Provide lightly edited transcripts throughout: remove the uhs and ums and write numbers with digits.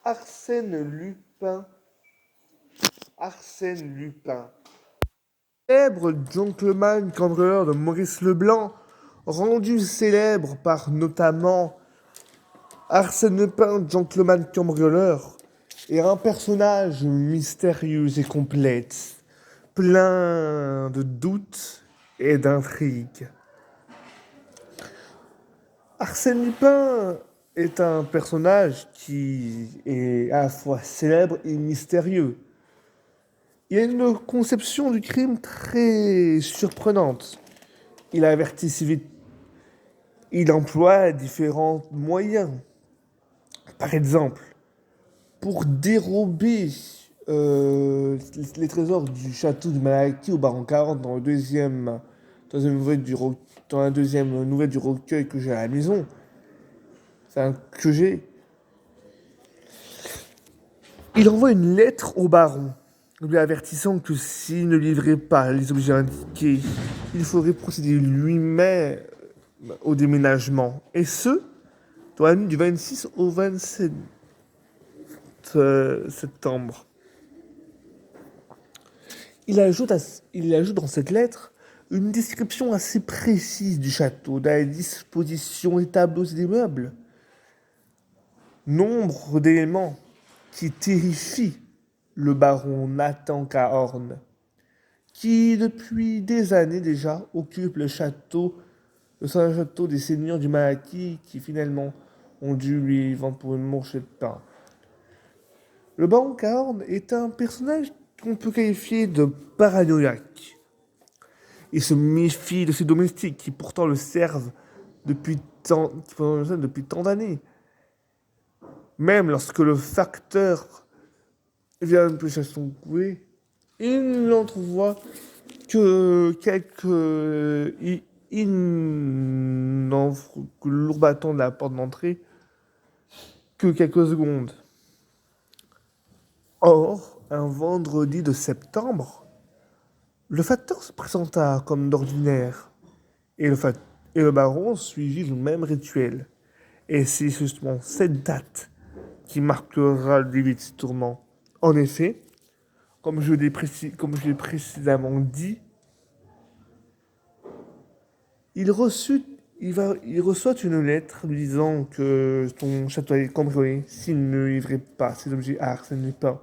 Arsène Lupin. Arsène Lupin. Célèbre gentleman cambrioleur de Maurice Leblanc, rendu célèbre par notamment Arsène Lupin, gentleman cambrioleur, est un personnage mystérieux et complexe, plein de doutes et d'intrigues. Arsène Lupin est un personnage qui est à la fois célèbre et mystérieux. Il a une conception du crime très surprenante. Il avertit si vite. Il emploie différents moyens. Par exemple, pour dérober les trésors du château de Malaquis au Baron 40 dans la deuxième nouvelle du recueil que j'ai à la maison, que j'ai, il envoie une lettre au baron, lui avertissant que s'il ne livrait pas les objets indiqués, il faudrait procéder lui-même au déménagement. Et ce, dans la nuit du 26 au 27 septembre. Il ajoute dans cette lettre une description assez précise du château, de la disposition des tableaux et des meubles. Nombre d'éléments qui terrifient le baron Nathan Cahorn, qui depuis des années déjà occupe le château des seigneurs du Malaquis, qui finalement ont dû lui vendre pour une morchée de pain. Le baron Cahorn est un personnage qu'on peut qualifier de paranoïaque. Il se méfie de ses domestiques qui pourtant le servent depuis tant d'années. Même lorsque le facteur vient de pêcher son coué, il n'entrevoit que il n'offre que le lourd bâton de la porte d'entrée que quelques secondes. Or, un vendredi de septembre, le facteur se présenta comme d'ordinaire, et le baron suivit le même rituel. Et c'est justement cette date qui marquera le début de ses tourments. En effet, comme je l'ai précédemment dit, il reçoit une lettre lui disant que son château est cambriolé s'il ne livrait pas ses objets à Arsène Lupin.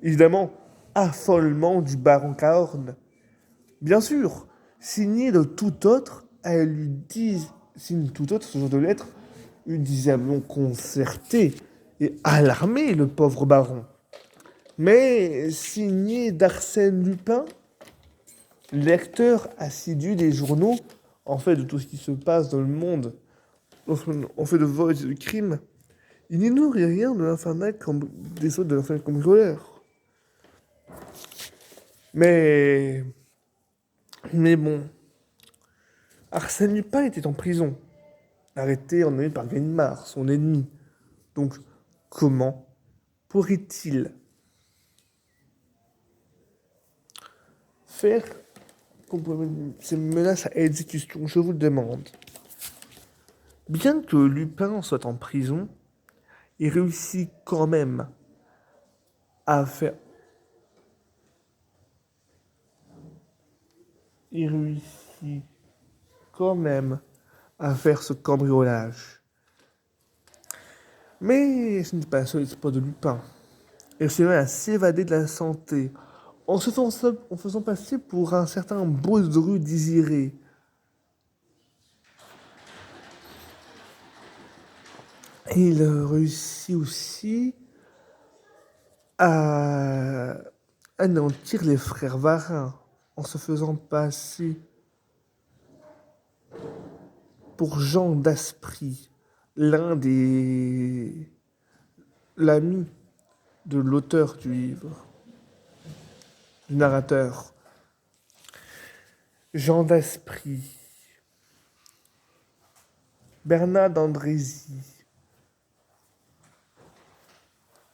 Évidemment, affolement du baron Cahorn. Bien sûr, signé de tout autre, ce genre de lettre, lui diablement concerté et alarmé, le pauvre baron. Mais signé d'Arsène Lupin, lecteur assidu des journaux, en fait de tout ce qui se passe dans le monde, en fait de vols et de crimes, il n'ignore rien de des autres de l'infernal cambrioleur. Mais bon, Arsène Lupin était en prison, arrêté en année par Ganimard, son ennemi. Donc, comment pourrait-il faire ces menaces à exécution, je vous le demande. Bien que Lupin soit en prison, il réussit quand même à faire... Il réussit quand même à faire ce cambriolage. Mais ce n'est pas le seul espoir de Lupin. Il se met à s'évader de la santé en faisant passer pour un certain Baudru désiré. Et il réussit aussi à anéantir les frères Varin en se faisant passer pour Jean d'Aspry, l'ami de l'auteur du livre, du narrateur. Jean d'Aspry, Bernard d'Andrézy,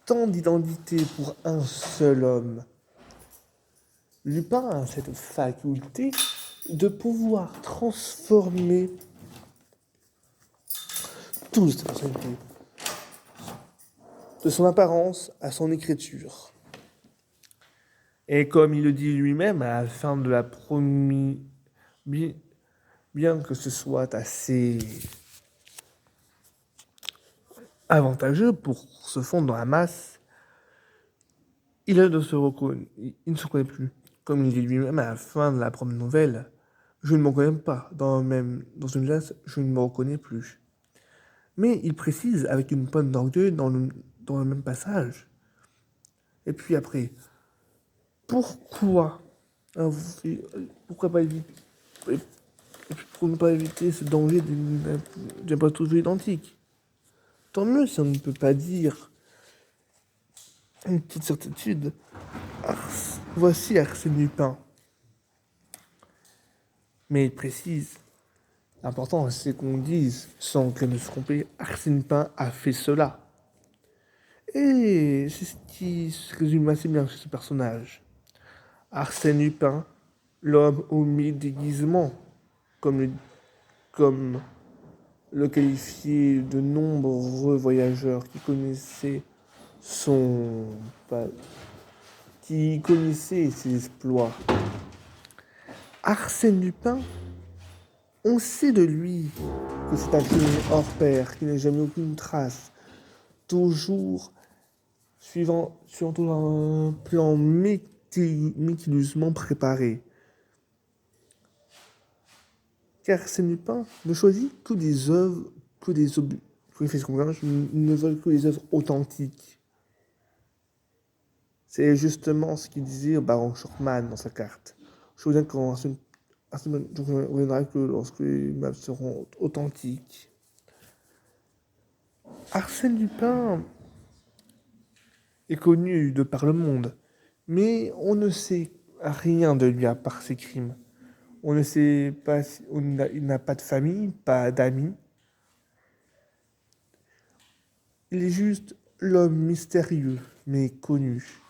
tant d'identités pour un seul homme. Lupin a cette faculté de pouvoir transformer toutes ces personnalités de son apparence à son écriture. Et comme il le dit lui-même à la fin de la première, bien que ce soit assez avantageux pour se fondre dans la masse, il ne se reconnaît plus. Comme il dit lui-même à la fin de la première nouvelle, je ne me reconnais pas. Dans une glace, je ne me reconnais plus. Mais il précise avec une pointe d'orgueil dans le même passage. Et puis après, pourquoi pourquoi pas éviter, pour ne pas éviter ce danger d'un pas toujours identique? Tant mieux si on ne peut pas dire une petite certitude. Voici Arsène Lupin. Mais il précise, l'important c'est qu'on dise, sans que ne se tromper, Arsène Lupin a fait cela. Et c'est ce qui se résume assez bien chez ce personnage. Arsène Lupin, l'homme aux mille déguisements, comme le qualifiaient de nombreux voyageurs qui connaissaient ses exploits. Arsène Lupin, on sait de lui que c'est un criminel hors pair, qui n'a jamais aucune trace, toujours suivant toujours un plan méticuleusement préparé. Car Arsène Lupin ne choisit que des œuvres, que des objets, ne veulent que des œuvres authentiques. C'est justement ce qu'il disait au baron Shortman dans sa carte. Je vous dis qu'on reviendra que lorsque les maps seront authentiques. Arsène Lupin est connu de par le monde, mais on ne sait rien de lui à part ses crimes. On ne sait pas, il n'a pas de famille, pas d'amis. Il est juste l'homme mystérieux, mais connu.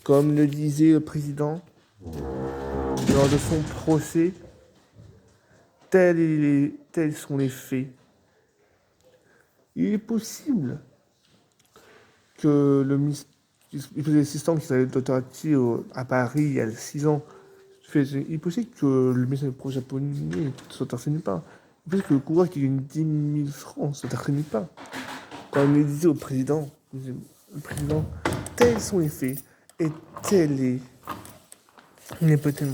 Comme le disait le président lors de son procès, tels sont les faits. Il est possible que il faisait assistant qui s'appelait Dr. Hachi à Paris il y a 6 ans. Il est possible que le médecin japonais soit Arsène Lupin. Il est possible que le coureur qui gagne 10 000 francs soit Arsène Lupin. Comme il disait au président, tels sont les faits et tel est. Il est peut-être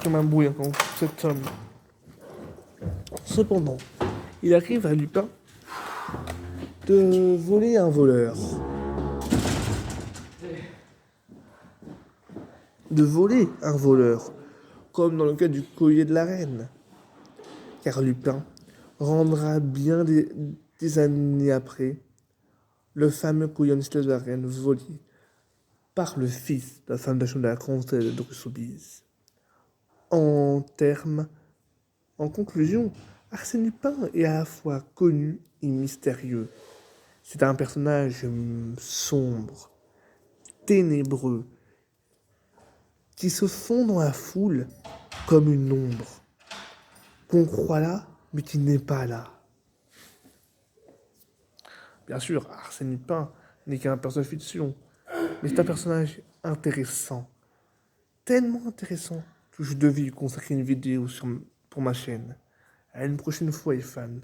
comme un brouillard comme cet homme. Cependant, il arrive à Lupin de voler un voleur. De voler un voleur, comme dans le cas du collier de la reine. Car Lupin rendra bien des années après le fameux collier de la reine volé par le fils de la femme d'achat de la comtesse de Soubise. En conclusion, Arsène Lupin est à la fois connu et mystérieux. C'est un personnage sombre, ténébreux, qui se fond dans la foule comme une ombre, qu'on croit là, mais qui n'est pas là. Bien sûr, Arsène Lupin n'est qu'un personnage fiction, mais c'est un personnage intéressant, tellement intéressant que je devais lui consacrer une vidéo pour ma chaîne. À une prochaine fois, les fans.